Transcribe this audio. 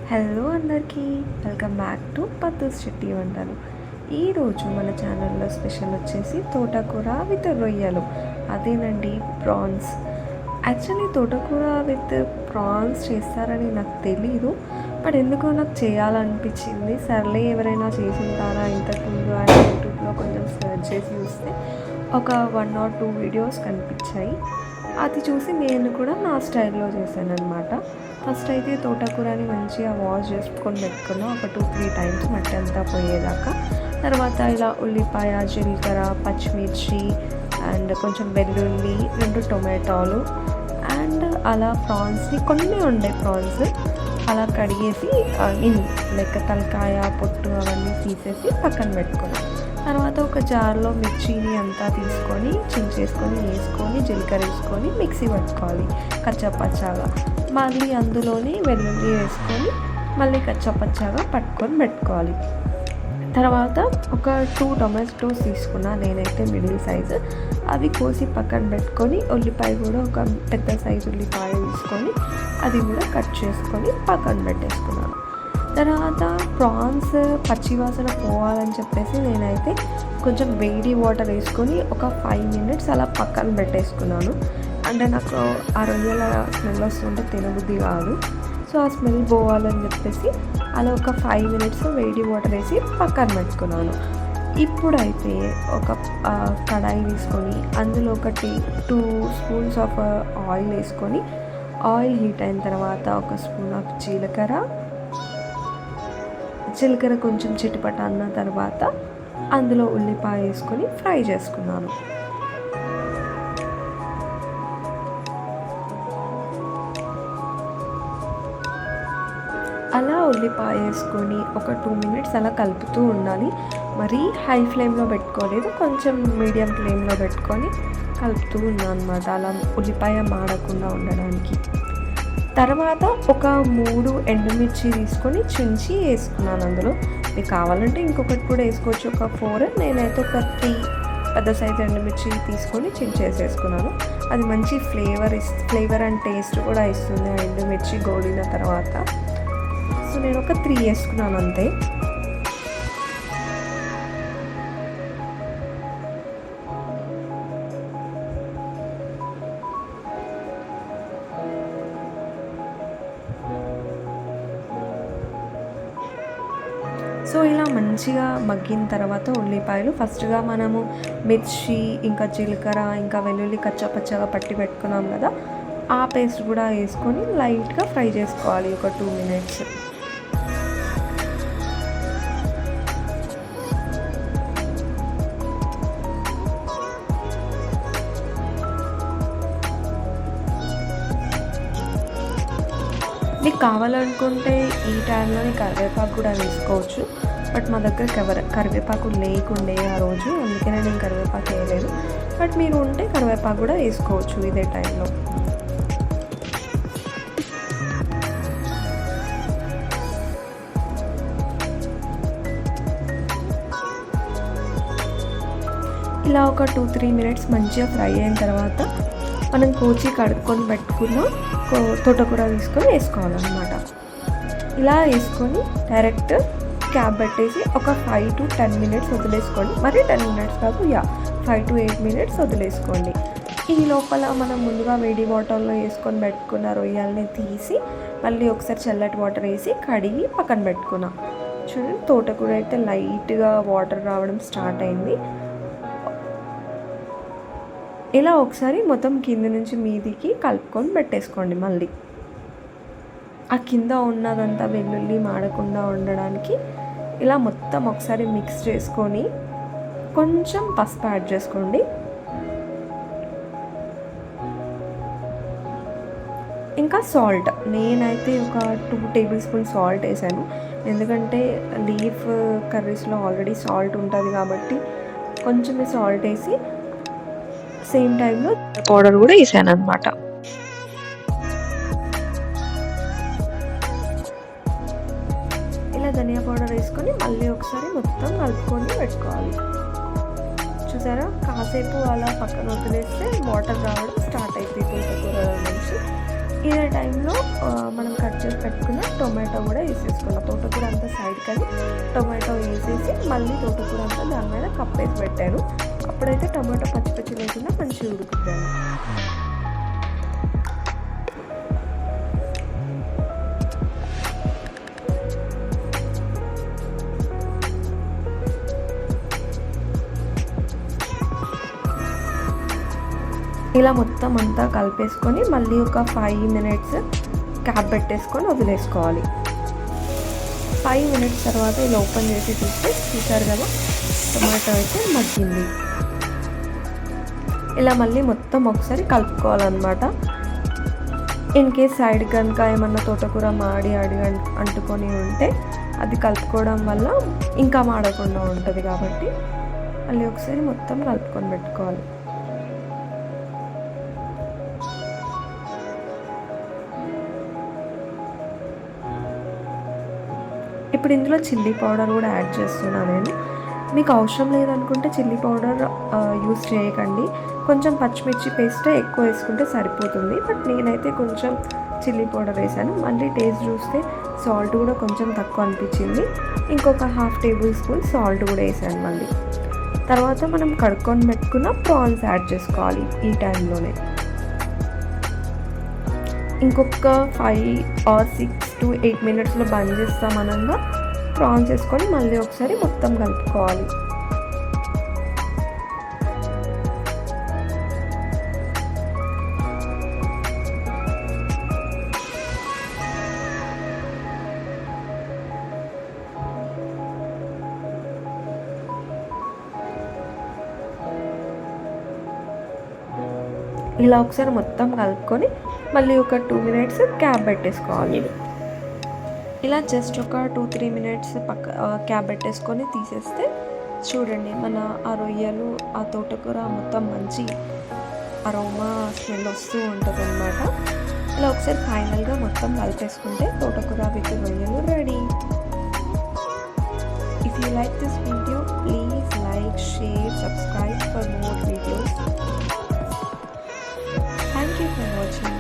Hello అందరికీ, welcome back to Paddu's చిట్టి వంటలు. ఈరోజు మన ఛానల్లో స్పెషల్ వచ్చేసి తోటకూర విత్ రొయ్యలు. అదేనండి, ప్రాన్స్. యాక్చువల్లీ తోటకూర విత్ ప్రాన్స్ చేస్తారని నాకు తెలీదు, బట్ ఎందుకో నాకు చేయాలనిపించింది. సర్లే, ఎవరైనా చేసి ఉంటారా ఇంతకుముందు అని యూట్యూబ్లో కొంచెం సెర్చ్ చేసి చూస్తే ఒక 1 or 2 వీడియోస్ కనిపించాయి. అది చూసి నేను కూడా నా స్టైల్లో చేశాను అనమాట. ఫస్ట్ అయితే తోటకూరని మంచిగా వాష్ చేసుకొని పెట్టుకున్నాను, ఒక 2-3 టైమ్స్ మట్టి అంతా పోయేదాకా. తర్వాత ఇలా ఉల్లిపాయ, జీలకర్ర, పచ్చిమిర్చి అండ్ కొంచెం వెల్లుల్లి, 2 టొమాటోలు అండ్ అలా ప్రాన్స్ని కొన్ని ఉండే ప్రాన్స్ అలా కడిగేసి లైక్ తలకాయ, పొట్టు అవన్నీ తీసేసి పక్కన పెట్టుకున్నాను. తర్వాత ఒక జార్లో మిర్చిని అంతా తీసుకొని చించేసుకొని వేసుకొని జీలకర్ర వేసుకొని మిక్సీ పట్టుకోవాలి కచ్చాపచ్చాగా. మళ్ళీ అందులోని వెల్లుల్లి వేసుకొని మళ్ళీ కచ్చాపచ్చాగా పట్టుకొని పెట్టుకోవాలి. తర్వాత ఒక 2 టొమాటోస్ తీసుకున్నా నేనైతే, మిడిల్ సైజు. అవి కోసి పక్కన పెట్టుకొని ఉల్లిపాయ కూడా ఒక పెద్ద సైజు ఉల్లిపాయ తీసుకొని అది కూడా కట్ చేసుకొని పక్కన పెట్టేసుకున్నాను. తర్వాత ప్రాన్స్ పచ్చివాసన పోవాలని చెప్పేసి నేనైతే కొంచెం వేడి వాటర్ వేసుకొని ఒక 5 minutes అలా పక్కన పెట్టేసుకున్నాను. అంటే నాకు ఆ రొయ్యల స్మెల్ వస్తుంటే తినబుద్ధి కాదు, సో ఆ స్మెల్ పోవాలని చెప్పేసి అలా ఒక 5 minutes వేడి వాటర్ వేసి పక్కన పెట్టుకున్నాను. ఇప్పుడైతే ఒక కడాయి తీసుకొని అందులో ఒకటి 2 స్పూన్స్ ఆఫ్ ఆయిల్ వేసుకొని, ఆయిల్ హీట్ అయిన తర్వాత ఒక స్పూన్ ఆఫ్ జీలకర్ర కొంచెం చిటపట అన్న తర్వాత అందులో ఉల్లిపాయ వేసుకొని ఫ్రై చేసుకున్నాను. అలా ఉల్లిపాయ వేసుకొని ఒక 2 minutes అలా కలుపుతూ ఉండాలి. మరీ హై ఫ్లేమ్లో పెట్టుకోలేదు, కొంచెం మీడియం ఫ్లేమ్లో పెట్టుకొని కలుపుతూ ఉన్నాను అనమాట, అలా ఉల్లిపాయ మాడకుండా ఉండడానికి. తర్వాత ఒక 3 ఎండుమిర్చి తీసుకొని చించి వేసుకున్నాను అందులో. మీకు కావాలంటే ఇంకొకటి కూడా వేసుకోవచ్చు, ఒక 4. నేనైతే ఒక 3 పెద్ద సైజు ఎండుమిర్చి తీసుకొని చించేసేసుకున్నాను. అది మంచి ఫ్లేవర్ అండ్ టేస్ట్ కూడా ఇస్తుంది ఆ ఎండుమిర్చి గోడిన తర్వాత. సో నేను ఒక 3 వేసుకున్నాను అంతే. సో ఇలా మంచిగా మగ్గిన తర్వాత ఉల్లిపాయలు ఫస్ట్గా మనము మిర్చి ఇంకా జీలకర్ర ఇంకా వెల్లుల్లి కచ్చాపచ్చాగా పట్టి పెట్టుకున్నాం కదా, ఆ పేస్ట్ కూడా వేసుకొని లైట్గా ఫ్రై చేసుకోవాలి ఒక 2 minutes. మీకు కావాలనుకుంటే ఈ టైంలోని కరివేపాకు కూడా వేసుకోవచ్చు, బట్ మా దగ్గర కరివేపాకు లేకుండే ఆ రోజు, అందుకనే నేను కరివేపాకు వేయలేదు. బట్ మీరు ఉంటే కరివేపాకు కూడా వేసుకోవచ్చు ఇదే టైంలో. ఇలా ఒక 2-3 minutes మంచిగా ఫ్రై అయిన తర్వాత మనం కోచి కడుక్కొని పెట్టుకున్న తోటకూర తీసుకొని వేసుకోవాలన్నమాట. ఇలా వేసుకొని డైరెక్ట్ క్యాప్ పెట్టేసి ఒక 5 to 10 minutes వదిలేసుకోండి. మరి 10 minutes కాదు, 5 to 8 minutes వదిలేసుకోండి. ఈ లోపల మనం ముందుగా వేడి వాటర్లో వేసుకొని పెట్టుకున్న రొయ్యల్ని తీసి మళ్ళీ ఒకసారి చల్లటి వాటర్ వేసి కడిగి పక్కన పెట్టుకున్నాం. చూడండి, తోటకూర అయితే లైట్గా వాటర్ రావడం స్టార్ట్ అయింది. ఇలా ఒకసారి మొత్తం కింద నుంచి మీదికి కలుపుకొని పెట్టేసుకోండి. మళ్ళీ ఆ కింద ఉన్నదంతా వెల్లుల్లి మాడకుండా ఉండడానికి ఇలా మొత్తం ఒకసారి మిక్స్ చేసుకొని కొంచెం పసుపు యాడ్ చేసుకోండి. ఇంకా సాల్ట్, నేనైతే ఒక 2 tablespoons సాల్ట్ వేసాను, ఎందుకంటే లీఫ్ కర్రీస్లో ఆల్రెడీ సాల్ట్ ఉంటుంది కాబట్టి కొంచెమే సాల్ట్ వేసి సేమ్ టైంలో పౌడర్ కూడా వేసాను అనమాట. ఇలా ధనియా పౌడర్ వేసుకొని మళ్ళీ ఒకసారి మొత్తం కలుపుకొని పెట్టుకోవాలి. చూసారా, కాసేపు అలా పక్కన వదిలేస్తే వాటర్ రావడం స్టార్ట్ అయిపోయింది తోటకూర నుంచి. ఇదే టైంలో మనం కట్ చేసి పెట్టుకున్న టొమాటో కూడా వేసేసుకున్నాం. తోటకూర అంతా సైడ్ కానీ టొమాటో వేసేసి మళ్ళీ తోటకూర అంతా దాని మీద కప్పేసి పెట్టాను. అప్పుడైతే టొమాటో పచ్చి పచ్చి లేకుండా మంచిగా ఉడుకుతాను. ఇలా మొత్తం అంతా కలిపేసుకొని మళ్ళీ ఒక 5 మినిట్స్ క్యాప్ పెట్టేసుకొని వదిలేసుకోవాలి. 5 మినిట్స్ తర్వాత ఇలా ఓపెన్ చేసి చూస్తే చూసారు కదా టొమాటో అయితే మగ్గింది. ఇలా మళ్ళీ మొత్తం ఒకసారి కలుపుకోవాలన్నమాట. ఇన్ కేస్ సైడ్ కనుక ఏమన్నా తోటకూర మాడి అంటుకొని ఉంటే అది కలుపుకోవడం వల్ల ఇంకా మాడకుండా ఉంటుంది కాబట్టి మళ్ళీ ఒకసారి మొత్తం కలుపుకొని పెట్టుకోవాలి. ఇప్పుడు ఇందులో చిల్లీ పౌడర్ కూడా యాడ్ చేస్తున్నాను నేను. మీకు అవసరం లేదనుకుంటే చిల్లీ పౌడర్ యూస్ చేయకండి. కొంచెం పచ్చిమిర్చి పేస్ట్ ఎక్కువ వేసుకుంటే సరిపోతుంది. బట్ నేనైతే కొంచెం చిల్లీ పౌడర్ వేసాను. మళ్ళీ టేస్ట్ చూస్తే సాల్ట్ కూడా కొంచెం తక్కువ అనిపించింది. ఇంకొక 1/2 టేబుల్ స్పూన్ సాల్ట్ కూడా వేసాను. మళ్ళీ తర్వాత మనం కడుక్కొని పెట్టుకున్న ప్రాన్స్ యాడ్ చేసుకోవాలి ఈ టైంలోనే. ఇంకొక 5 or 6 to 8 మినిట్స్లో బంద్ చేస్తాం అనంగా ప్రాన్స్ వేసుకొని మళ్ళీ ఒకసారి మొత్తం కలుపుకోవాలి. ఇలా ఒకసారి మొత్తం కలుపుకొని మళ్ళీ ఒక 2 మినిట్స్ క్యాప్ పెట్టేసుకోవాలి. ఇలా జస్ట్ ఒక 2-3 మినిట్స్ క్యాప్ పెట్టేసుకొని తీసేస్తే చూడండి మన ఆ రొయ్యలు ఆ తోటకూర మొత్తం మంచి అరోమా స్మెల్ వస్తూ ఉంటుంది అన్నమాట. ఇలా ఒకసారి ఫైనల్గా మొత్తం కలిపేసుకుంటే తోటకూర విత్ రొయ్యలు ready. If you like this video please like, share, subscribe for more videos. Thank you for watching.